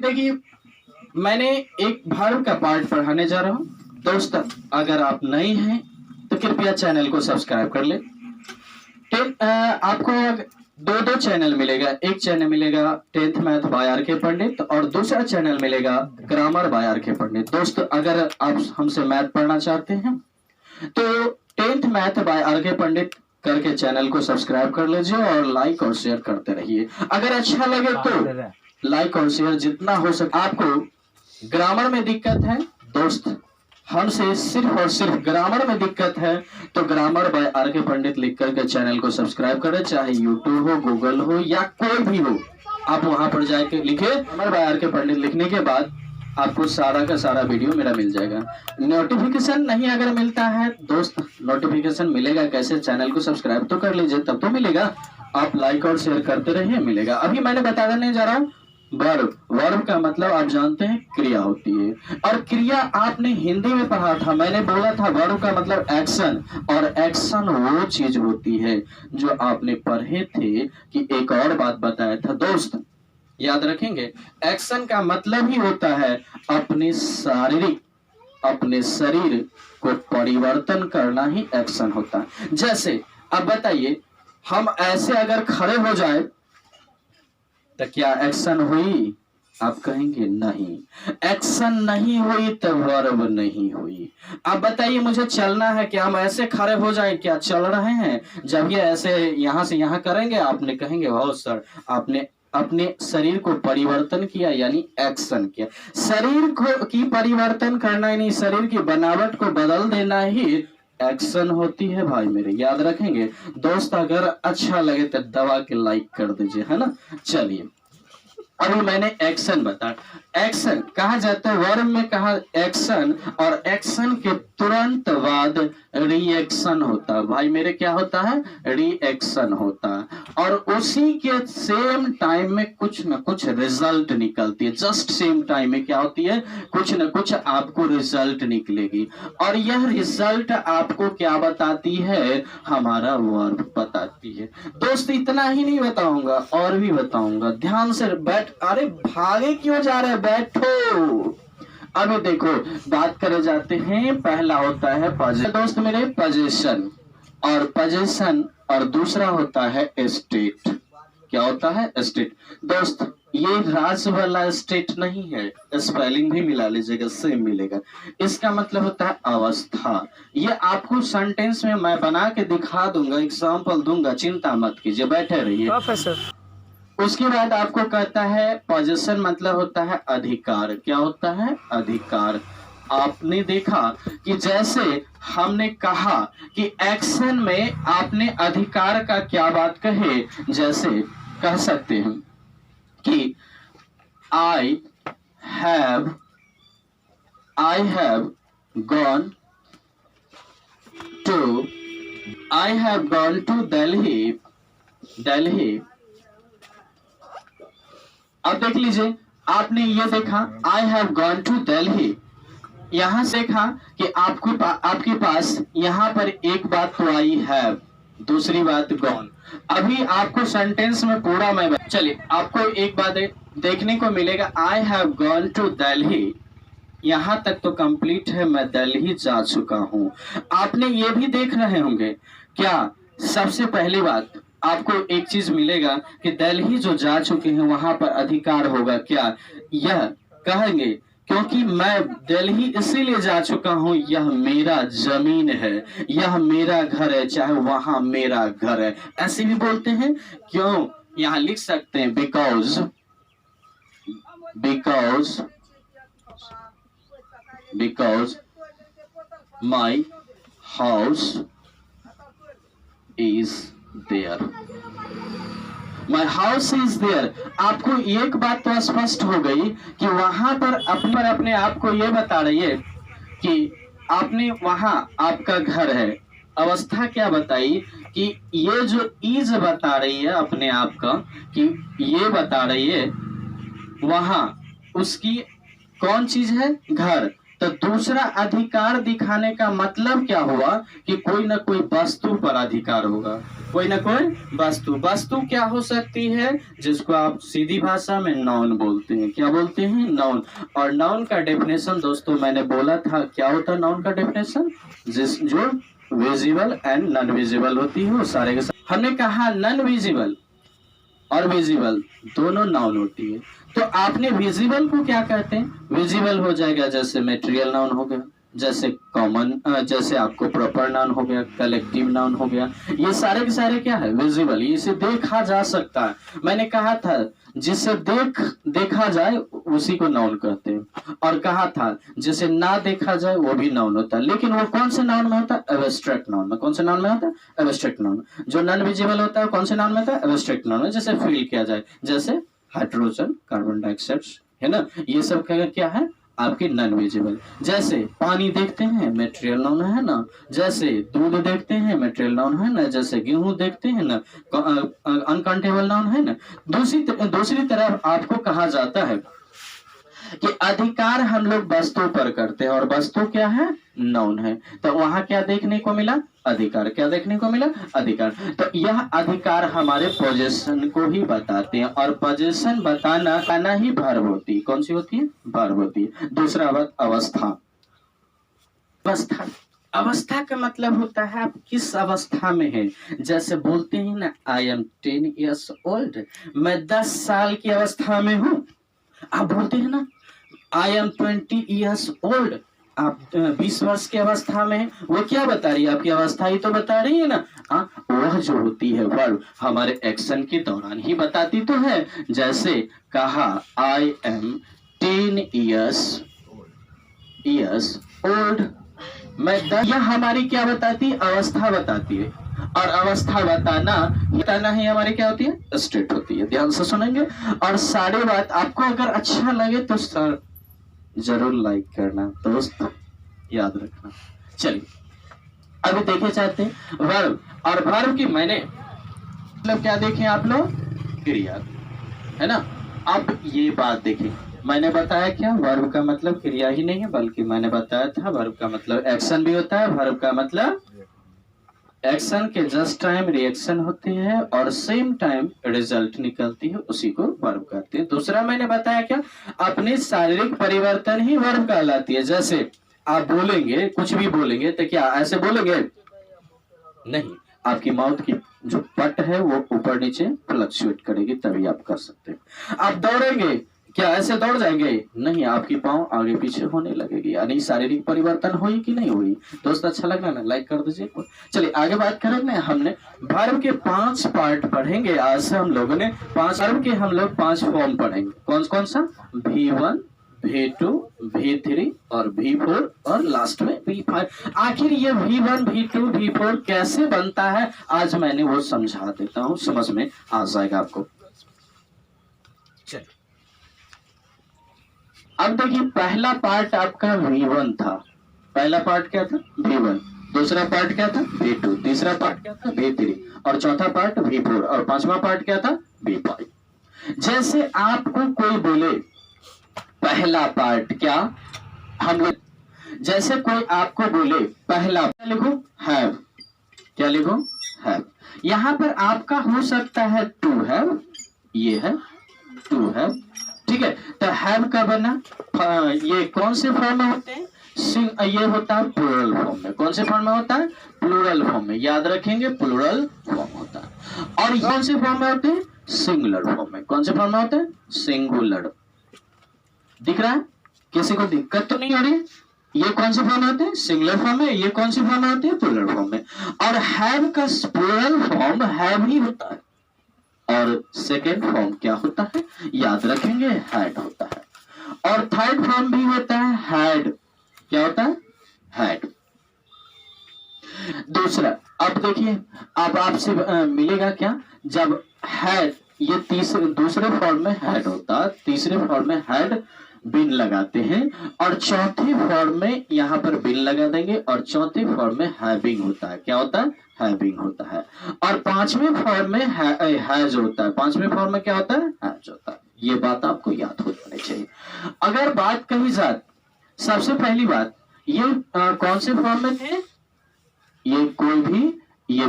देखिए, मैंने एक वर्ब का पार्ट पढ़ाने जा रहा हूँ। दोस्त, अगर आप नए हैं तो कृपया चैनल को सब्सक्राइब कर ले। आपको दो दो चैनल मिलेगा। एक चैनल मिलेगा 10th मैथ बाय आर के पंडित और दूसरा चैनल मिलेगा ग्रामर बाय आर के पंडित। दोस्त, अगर आप हमसे मैथ पढ़ना चाहते हैं तो 10th मैथ बाय आर के पंडित करके चैनल को सब्सक्राइब कर लीजिए और लाइक और शेयर करते रहिए। अगर अच्छा लगे तो लाइक और शेयर जितना हो सके। आपको ग्रामर में दिक्कत है दोस्त, हमसे सिर्फ और सिर्फ ग्रामर में दिक्कत है तो ग्रामर बाय आर के पंडित लिख करके चैनल को सब्सक्राइब करें। चाहे यूट्यूब हो, गूगल हो या कोई भी हो, आप वहां पर जाके लिखे ग्रामर बाय आर के पंडित। लिखने के बाद आपको सारा का सारा वीडियो मेरा मिल जाएगा। नोटिफिकेशन नहीं अगर मिलता है दोस्त, नोटिफिकेशन मिलेगा कैसे? चैनल को सब्सक्राइब तो कर लीजिए, तब तो मिलेगा। आप लाइक और शेयर करते रहिए, मिलेगा। अभी मैंने बता देने जा रहा हूँ वर्ब। वर्ब का मतलब आप जानते हैं क्रिया होती है, और क्रिया आपने हिंदी में पढ़ा था। मैंने बोला था वर्ब का मतलब एक्शन, और एक्शन वो चीज होती है जो आपने पढ़े थे कि एक और बात बताया था दोस्त, याद रखेंगे। एक्शन का मतलब ही होता है अपने शरीर को परिवर्तन करना ही एक्शन होता है। जैसे अब बताइए, हम ऐसे अगर खड़े हो जाए तो क्या एक्शन हुई? आप कहेंगे नहीं, एक्शन नहीं हुई तो वर्ब नहीं हुई। आप बताइए, मुझे चलना है, क्या हम ऐसे खड़े हो जाए? क्या चल रहे हैं? जब ये ऐसे यहां से यहां करेंगे, आपने कहेंगे वाह सर, आपने अपने शरीर को परिवर्तन किया, यानी एक्शन किया। शरीर को की परिवर्तन करना यानी शरीर की बनावट को बदल देना ही एक्शन होती है भाई मेरे, याद रखेंगे दोस्त। अगर अच्छा लगे तो दबा के लाइक कर दीजिए, है ना। चलिए, अभी मैंने एक्शन बताया। एक्शन कहा जाता है, वर्ब में कहा एक्शन, और एक्शन के तुरंत बाद रिएक्शन होता है भाई मेरे। क्या होता है? रिएक्शन होता है, और उसी के सेम टाइम में कुछ न कुछ रिजल्ट निकलती है। जस्ट सेम टाइम में क्या होती है? कुछ न कुछ आपको रिजल्ट निकलेगी, और यह रिजल्ट आपको क्या बताती है? हमारा वर्ब बताती है। दोस्त, इतना ही नहीं बताऊंगा, और भी बताऊंगा। ध्यान से बैठ। अरे भागे क्यों जा रहे? बैठो। अभी देखो, बात करे जाते हैं। पहला होता है दोस्त मेरे पोजीशन, और पोजीशन, और दूसरा होता है स्टेट। क्या होता है? स्टेट। दोस्त, ये राज वाला स्टेट नहीं है, स्पेलिंग भी मिला लीजिएगा, सेम मिलेगा। इसका मतलब होता है अवस्था। ये आपको सेंटेंस में मैं बना के दिखा दूंगा, एग्जाम्पल दूंगा, चिंता मत कीजिए, बैठे रहिए प्रोफेसर। उसके बाद आपको कहता है पोजीशन मतलब होता है अधिकार। क्या होता है? अधिकार। आपने देखा कि जैसे हमने कहा कि एक्शन में आपने अधिकार का क्या बात कहे, जैसे कह सकते हैं कि I have gone to Delhi। अब देख लीजिए, आपने ये देखा I have gone to Delhi। यहां से देखा कि आपके पास यहाँ पर एक बात तो आई है, दूसरी बात गॉन। अभी आपको सेंटेंस में पूरा मैं चलिए आपको एक बात देखने को मिलेगा, I have gone to Delhi। यहां तक तो कंप्लीट है, मैं दिल्ली जा चुका हूं। आपने ये भी देख रहे होंगे क्या? सबसे पहली बात आपको एक चीज मिलेगा कि दिल्ली जो जा चुके हैं वहां पर अधिकार होगा। क्या? यह कहेंगे क्योंकि मैं दिल्ली इसीलिए जा चुका हूं, यह मेरा जमीन है, यह मेरा घर है, चाहे वहां मेरा घर है। ऐसे भी बोलते हैं। क्यों? यहां लिख सकते हैं because my house is there। My house is there। आपको एक बात तो स्पष्ट हो गई कि वहां पर अपने आप को ये बता रही है कि आपने वहां आपका घर है। अवस्था क्या बताई कि ये जो इज बता रही है अपने आप का, कि ये बता रही है वहां उसकी कौन चीज है? घर। तो दूसरा अधिकार दिखाने का मतलब क्या हुआ कि कोई ना कोई वस्तु पर अधिकार होगा, कोई ना कोई वस्तु। वस्तु क्या हो सकती है, जिसको आप सीधी भाषा में नाउन बोलते हैं। क्या बोलते हैं? नाउन। और नाउन का डेफिनेशन दोस्तों मैंने बोला था, क्या होता है नाउन का डेफिनेशन? जो विजिबल एंड नॉन विजिबल होती है वो सारे के सारे। हमने कहा नॉन विजिबल और विजिबल दोनों नाउन होती है। तो आपने विजिबल को क्या कहते हैं? विजिबल हो जाएगा जैसे मेटेरियल नाउन हो गया, जैसे कॉमन, जैसे आपको प्रॉपर नाउन हो गया, कलेक्टिव नाउन हो गया। ये सारे के सारे क्या है? विजिबल। इसे देखा जा सकता है। मैंने कहा था जिसे देखा जाए उसी को नाउन कहते हैं, और कहा था जिसे ना देखा जाए वो भी नाउन होता है। लेकिन वो कौन से नाउन में होता है? एब्स्ट्रैक्ट नाउन में। कौन से नाउन में होता है? Abstract noun. जो नॉन विजिबल होता है कौन से नाउन में होता है? एब्स्ट्रैक्ट नाउन में। जैसे फील किया जाए, जैसे हाइड्रोजन, कार्बन डाइऑक्साइड, है ना, ये सब क्या है? आपके नॉन विजिबल। जैसे पानी देखते हैं, मेटेरियल नाउन है ना। जैसे दूध देखते हैं, मेटेरियल नाउन है ना। जैसे गेहूं देखते हैं ना, अनकाउंटेबल नाउन है ना। दूसरी तरफ आपको कहा जाता है कि अधिकार हम लोग वस्तु पर करते हैं, और वस्तु क्या है? नाउन है। तो वहां क्या देखने को मिला? अधिकार। क्या देखने को मिला? अधिकार। तो यह अधिकार हमारे पोजीशन को ही बताते हैं, और पोजीशन बताना ही वर्ब होती है। कौन सी होती है? वर्ब होती है। दूसरा बात अवस्था। अवस्था, अवस्था का मतलब होता है आप किस अवस्था में है। जैसे बोलते हैं ना, आई एम 10 years old, मैं 10 साल की अवस्था में हूँ। आप बोलते हैं ना, आई एम 20 years old, आप 20 वर्ष की अवस्था में। वो क्या बता रही है? आपकी अवस्था ही तो बता रही है ना। वह जो होती है वर्ब हमारे एक्शन के दौरान ही बताती तो है। जैसे कहा आई एम 10 years old, मैं यह हमारी क्या बताती है? अवस्था बताती है। और अवस्था बताना ही हमारी क्या होती है? स्टेट होती है। ध्यान से सुनेंगे। और सारी बात आपको अगर अच्छा लगे तो सर जरूर लाइक करना दोस्त, याद रखना। चलिए अभी देखे चाहते हैं वर्ब, और वर्ब की मैंने मतलब क्या देखें आप लोग? क्रिया, है ना। अब ये बात देखें, मैंने बताया क्या? वर्ब का मतलब क्रिया ही नहीं है, बल्कि मैंने बताया था वर्ब का मतलब एक्शन भी होता है। वर्ब का मतलब एक्शन के जस्ट टाइम रिएक्शन होती है, और सेम टाइम रिजल्ट निकलती है, उसी को वर्ब कहते हैं। दूसरा मैंने बताया क्या? अपने शारीरिक परिवर्तन ही वर्ब कहलाती है। जैसे आप बोलेंगे, कुछ भी बोलेंगे तो क्या ऐसे बोलेंगे? नहीं, आपकी माउथ की जो पट है वो ऊपर नीचे फ्लक्चुएट करेगी, तभी आप कर सकते हैं। आप दौड़ेंगे, क्या ऐसे दौड़ जाएंगे? नहीं, आपकी पांव आगे पीछे होने लगेगी। यानी शारीरिक परिवर्तन हुई कि नहीं हुई? दोस्त अच्छा लग रहा है ना? लाइक कर दीजिए। चलिए आगे बात करेंगे। हमने वर्ब के 5 पार्ट पढ़ेंगे। आज से हम लोगों ने 5 वर्ब के हम लोग 5 फॉर्म पढ़ेंगे। कौन कौन सा? V1, V2, V3 और V4, और लास्ट में V5। आखिर ये V1, V2, V4 कैसे बनता है, आज मैंने वो समझा देता हूँ, समझ में आ जाएगा आपको। चलिए अब देखिए, पहला पार्ट आपका V1 था। पहला पार्ट क्या था? V1। दूसरा पार्ट क्या था? V2। तीसरा पार्ट क्या था? V3। और चौथा पार्ट V4। और पांचवा पार्ट क्या था? V5। जैसे आपको कोई बोले पहला पार्ट क्या, हम लोग जैसे कोई आपको बोले पहला, क्या लिखो? हैव। क्या लिखो? हैव। यहां पर आपका हो सकता है टू हैव, ये है टू हैव, ठीक है। तो हैव का बना, ये कौन से फॉर्म में होते हैं? ये होता है प्लूरल फॉर्म में। कौन से फॉर्म में होता है? प्लूरल फॉर्म में। याद रखेंगे, प्लूरल फॉर्म होता है। और कौन से फॉर्म में होते हैं? सिंगुलर फॉर्म में। कौन से फॉर्म में होते हैं? सिंगुलर। दिख रहा है? किसी को दिक्कत तो नहीं हो रही? ये कौन से फॉर्म में होते हैं? सिंगुलर फॉर्म में। ये कौन से फॉर्म में होते हैं? प्लूरल फॉर्म में। और हैव का प्लूरल फॉर्म हैव ही होता है, और सेकेंड फॉर्म क्या होता है? याद रखेंगे, हैड होता है। और थर्ड फॉर्म भी होता है हैड। क्या होता है? हैड। दूसरा, अब देखिए, अब आपसे मिलेगा क्या? जब हैड, ये दूसरे फॉर्म में हैड होता है, तीसरे फॉर्म में हैड बिन लगाते हैं, और चौथे फॉर्म में यहाँ पर बिन लगा देंगे, और चौथे फॉर्म में हैविंग होता है। क्या होता है? हैविंग होता है। और पांचवें फॉर्म में हैज होता है। पांचवें फॉर्म में क्या होता है? हैज होता है। ये बात आपको याद हो जानी चाहिए। अगर बात कही जाए सबसे पहली बात, ये कौन से फॉर्म में थे? ये कोई भी, ये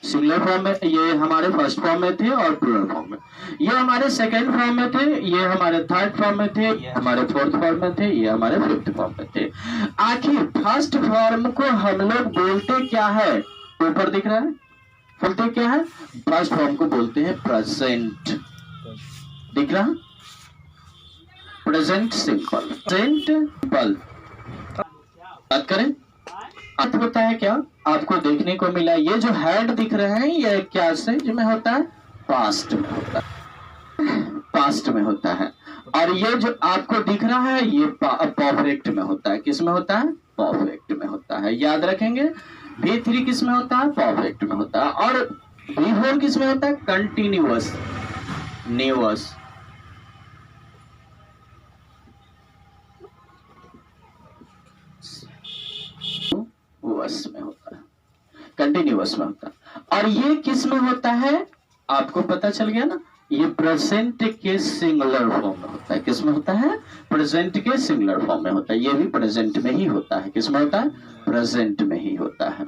सिंगुलर फॉर्म में, ये हमारे फर्स्ट फॉर्म में थे और प्लूरल फॉर्म में, ये हमारे सेकंड फॉर्म में थे, ये हमारे थर्ड फॉर्म में थे, ये हमारे फोर्थ फॉर्म में थे, ये हमारे फिफ्थ फॉर्म में थे। आखिर फर्स्ट फॉर्म को हम लोग बोलते क्या है? ऊपर दिख रहा है, बोलते क्या है? फर्स्ट फॉर्म को बोलते हैं प्रेजेंट। दिख रहा? Present simple, present simple. बात करें, अर्थ होता है क्या? आपको देखने को मिला, ये जो हेड दिख रहे हैं ये क्या से में होता है? पास्ट में होता है, पास्ट में होता है। और ये जो आपको दिख रहा है ये परफेक्ट में होता है। किस में होता है? परफेक्ट में होता है। याद रखेंगे, V3 किस में होता है? परफेक्ट में होता है। और V4 किस में होता है? कंटिन्यूअस, न्यूअस। में होता है, कंटिन्यूअस में होता है। और ये किस में होता है? आपको पता चल गया ना, ये प्रेजेंट के सिंगुलर फॉर्म में होता है। किस में होता है? प्रेजेंट के सिंगुलर फॉर्म में होता है। ये भी प्रेजेंट में ही होता है। किस में होता है? प्रेजेंट में ही होता है।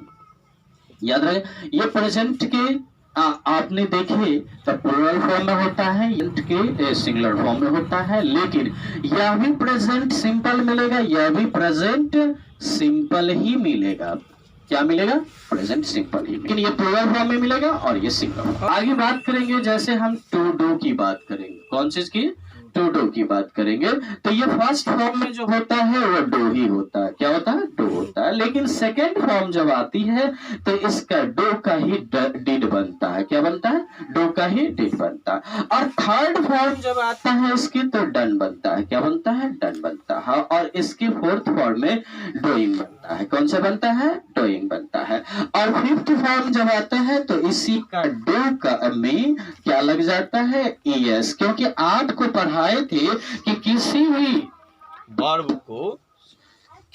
याद रहे, ये प्रेजेंट के आपने देखे तो प्लूरल फॉर्म में होता है, के सिंगुलर फॉर्म में होता है। लेकिन यह भी प्रेजेंट सिंपल मिलेगा, यह भी प्रेजेंट सिंपल ही मिलेगा। क्या मिलेगा? प्रेजेंट सिंपल ही। लेकिन ये प्लूरल फॉर्म में मिलेगा और ये सिंगुलर। आगे बात करेंगे, जैसे हम टू डू की बात करेंगे। कौन चीज की? टू डू की बात करेंगे। तो ये फर्स्ट फॉर्म में जो होता है वो डू ही होता है। क्या होता है? डू होता है। लेकिन सेकेंड फॉर्म जब आती है तो इसका डू का ही डिड बनता है। क्या बनता है? डू का ही डिड बनता है। और थर्ड फॉर्म जब आता है इसकी तो डन बनता है। क्या बनता है? डन बनता है। और इसके फोर्थ फॉर्म में डूइंग बनता है। कौन सा बनता है? डूइंग बनता है। और फिफ्थ फॉर्म जब आता है तो इसी का डू का में क्या लग जाता है? ES। क्योंकि आपको पढ़ाए थे कि किसी भी वर्ब को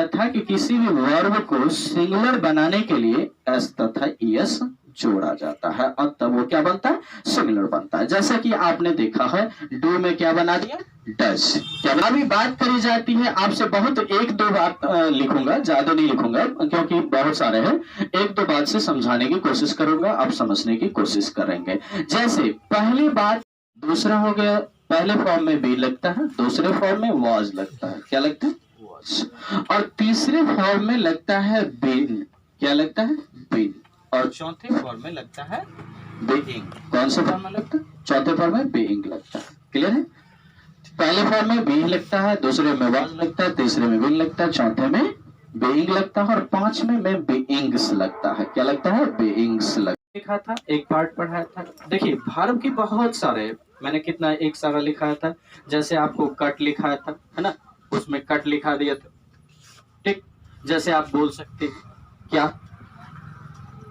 तथा कि किसी भी वर्ब को सिंगुलर बनाने के लिए S तथा ES जोड़ा जाता है और तब वो क्या बनता है? सिंगुलर बनता है। जैसा कि आपने देखा है डू में क्या बना दिया? डज। क्या अभी बात करी जाती है, आपसे बहुत एक दो बात लिखूंगा, ज्यादा नहीं लिखूंगा क्योंकि बहुत सारे हैं। एक दो बात से समझाने की कोशिश करूंगा, आप समझने की कोशिश करेंगे। जैसे पहली बात, दूसरा हो गया, पहले फॉर्म में बी लगता है, दूसरे फॉर्म में वाज लगता है। क्या लगता है? वाज। और तीसरे फॉर्म में लगता है बीन। क्या लगता है? बीन। और चौथे फॉर्म में लगता है बीइंग। कौन से फॉर्म में लगता है? चौथे फॉर्म में बीइंग लगता है। क्लियर है? पहले फॉर्म में बी लगता है, दूसरे में वाज लगता है, तीसरे में बीन लगता है, चौथे में बीइंग लगता है और पांचवें में बीइंग्स लगता है। क्या लगता है? बीइंग्स लगता है। लिखा था, एक पार्ट पढ़ाया था। देखिए वर्ब की बहुत सारे, मैंने कितना एक सारा लिखाया था। जैसे आपको कट लिखाया था, है ना, उसमें कट लिखा दिया था। ठीक, जैसे आप बोल सकते क्या?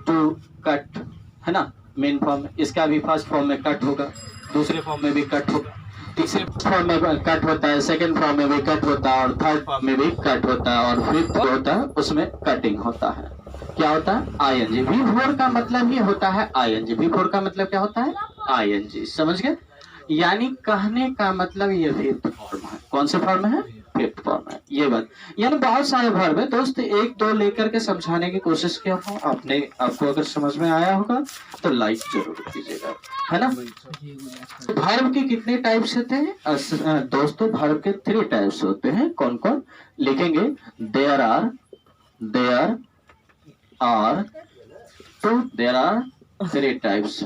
टू कट, है ना, मेन फॉर्म में। इसका भी फर्स्ट फॉर्म में कट होगा, दूसरे फॉर्म में भी कट होगा, तीसरे फॉर्म में कट होता है, सेकंड फॉर्म में भी कट होता है और थर्ड फॉर्म में भी कट होता है और फिफ्थ होता है उसमें कटिंग होता है। क्या होता है? ING। V4 का मतलब ये होता है ING। V4 का मतलब क्या होता है? ING। समझ गए? यानी कहने का मतलब ये फिफ्थ फॉर्म है। कौन से फॉर्म है? फिफ्थ फॉर्म है। ये बात, यानी बहुत सारे वर्ब है दोस्त, एक दो लेकर के समझाने की कोशिश किया हूँ। आपको अगर समझ में आया होगा तो लाइक जरूर कीजिएगा, है ना। वर्ब के कितने टाइप्स होते हैं दोस्तों? वर्ब के 3 टाइप्स होते हैं। कौन कौन? लिखेंगे, देयर आर, देयर आर, तो there are 3 types.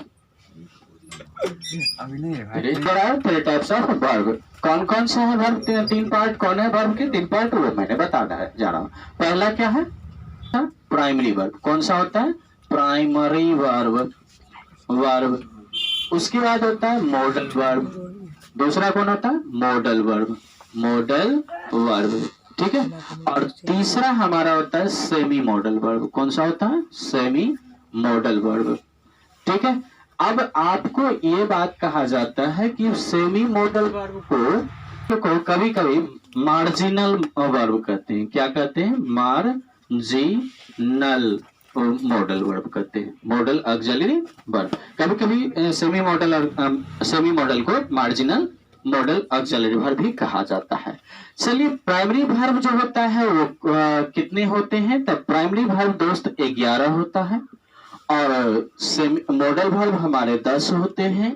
There are 3 types of verb. कौन कौन सा है वर्ब? 3 पार्ट कौन है वर्ब के? 3 पार्ट वो मैंने बताना है जा रहा हूँ। पहला क्या है? Primary verb. कौन सा होता है? Primary verb. वर्ब। उसके बाद होता है मॉडल वर्ब। दूसरा कौन होता है? Model verb. मॉडल वर्ब, ठीक है। और तीसरा हमारा होता है सेमी मॉडल वर्ब। कौन सा होता है? सेमी मॉडल वर्ब, ठीक है। अब आपको ये बात कहा जाता है कि सेमी मॉडल वर्ब को कभी कभी मार्जिनल वर्ब कहते हैं। क्या कहते हैं? मार्जिनल मॉडल वर्ब कहते हैं। Model auxiliary verb. कभी कभी सेमी मॉडल को मार्जिनल मॉडल ऑक्सिलरी वर्ब भी कहा जाता है। चलिए, प्राइमरी वर्ब जो होता है वो कितने होते हैं? तब प्राइमरी वर्ब दोस्त 11 होता है और मॉडल वर्ब हमारे 10 होते हैं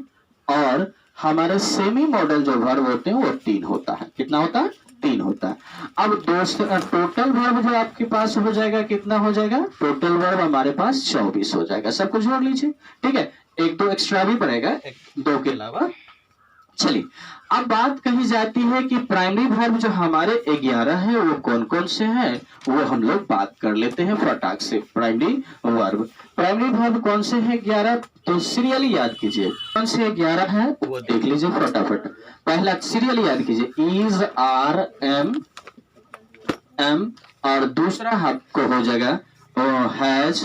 और हमारे सेमी मॉडल जो वर्ब होते हैं वो 3 होता है। कितना होता है? 3 होता है। अब दोस्त टोटल वर्ब जो आपके पास हो जाएगा, कितना हो जाएगा? टोटल वर्ब हमारे पास 24 हो जाएगा। सब कुछ जोड़ लीजिए, ठीक है। एक दो एक्स्ट्रा भी पड़ेगा, दो के अलावा। चलिए, अब बात कही जाती है कि प्राइमरी वर्ब जो हमारे 11 है वो कौन कौन से हैं, वो हम लोग बात कर लेते हैं फटाक से। प्राइमरी वर्ब कौन से हैं? 11। तो सीरियली याद कीजिए कौन से 11 है वो देख लीजिए फटाफट। पहला सीरियली याद कीजिए, इज, आर, एम और दूसरा आपको हो जाएगा हैज,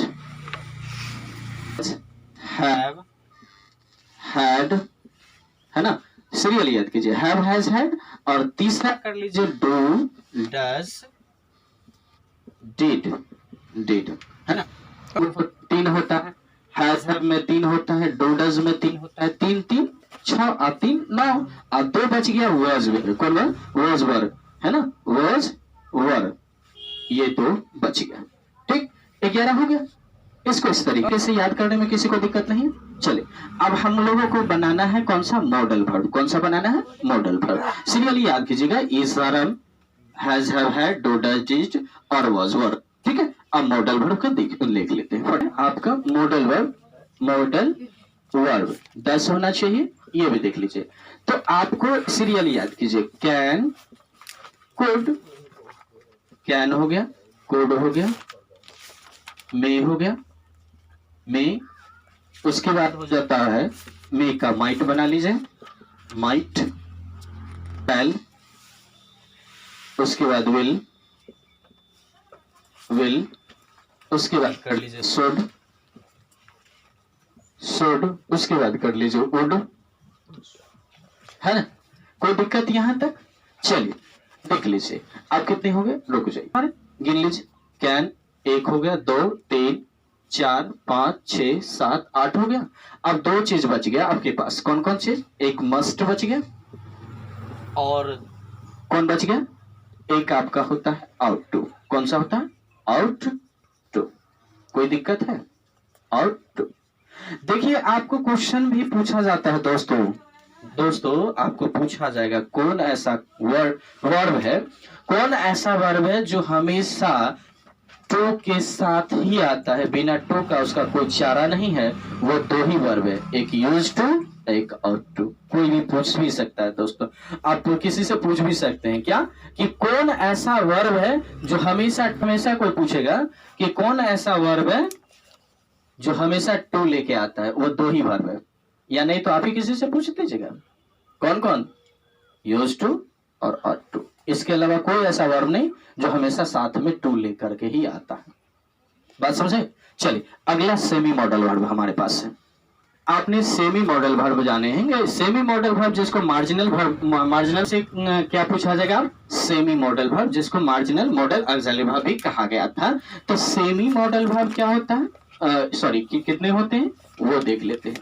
हैव, हैड, है ना। सीरियल याद कीजिए, हैव, हैज, हैड और तीसरा कर लीजिए डू, डज, डिड, है ना। 3 होता है, हैज हैव में 3 होता है, डू डज में 3 होता है, 3 3 6 और 3 9 और 2 बच गया वाज। कौन? वाज वर्ब, है ना, वाज वर्ब, ये तो बच गया। ठीक, 11 हो गया। इसको इस तरीके से याद करने में किसी को दिक्कत नहीं। चलिए, अब हम लोगों को बनाना है कौन सा? Model verb. कौन सा बनाना है? Model verb. सीरियली याद कीजिएगा, is, are, am, has, have, had, do, does, did और वाज वर्ब। ठीक है, अब मॉडल वर्ब का लिख लेते हैं। आपका मॉडल वर्ब 10 होना चाहिए, ये भी देख लीजिए। तो आपको सीरियली याद कीजिए, कैन, कुड, कैन हो गया, कुड हो गया, मे हो गया, मे, उसके बाद हो जाता है मे का माइट बना लीजिए, माइट, पैल, उसके बाद विल, उसके बाद कर लीजिए शुड, उसके बाद कर लीजिए वुड, है ना। कोई दिक्कत यहां तक? चलिए देख लीजिए, अब कितने हो गए? रुक जाइए, गिन लीजिए। कैन 1 हो गया, 2 3 4 5 6 7 8 हो गया। अब 2 चीज बच गया आपके पास। कौन कौन चीज? एक मस्ट बच गया और कौन बच गया? एक आपका होता है आउट टू। कौन सा होता है? Out to. कोई दिक्कत है? Out to. देखिए, आपको क्वेश्चन भी पूछा जाता है दोस्तों आपको पूछा जाएगा कौन ऐसा वर्ब है, कौन ऐसा वर्ब है जो हमेशा टू के साथ ही आता है, बिना टू का उसका कोई चारा नहीं है। वो 2 ही वर्ब है, एक यूज टू, एक आउट टू। कोई भी पूछ भी सकता है दोस्तों, आप किसी से पूछ भी सकते हैं क्या कि कौन ऐसा वर्ब है जो हमेशा कोई पूछेगा कि कौन ऐसा वर्ब है जो हमेशा टू लेके आता है, वो 2 ही वर्ब है। या नहीं तो आप ही किसी से पूछ लीजिएगा कौन कौन? यूज टू और आउट टू। इसके अलावा कोई ऐसा वर्ब नहीं जो हमेशा साथ में टू लेकर के ही आता है। बात समझे? चलिए, अगला सेमी मॉडल वर्ब हमारे पास है। आपने सेमी मॉडल वर्ब जाने हैं। सेमी मॉडल वर्ब जिसको मार्जिनल से क्या पूछा जाएगा? सेमी मॉडल वर्ब जिसको मार्जिनल मॉडल ऑक्सिलरी वर्ब भी कहा गया था। तो सेमी मॉडल वर्ब क्या होता है? कितने होते हैं वो देख लेते हैं।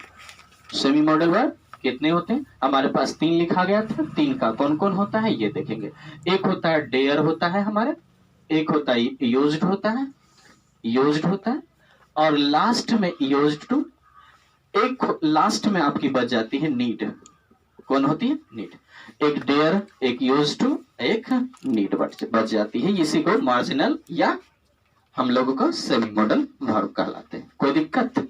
सेमी मॉडल वर्ब कितने होते हैं? हमारे पास 3 लिखा गया था। 3 का कौन कौन होता है ये देखेंगे। एक होता है डेयर होता है हमारे, एक होता है यूज्ड होता है और लास्ट में यूज्ड टू, एक लास्ट में आपकी बच जाती है नीड। कौन होती है? नीड। एक डेयर, एक यूज्ड टू, एक नीड बच जाती है। इसी को मार्जिनल या हम लोगों को सेमी मॉडल वर्ब कहलाते हैं। कोई दिक्कत?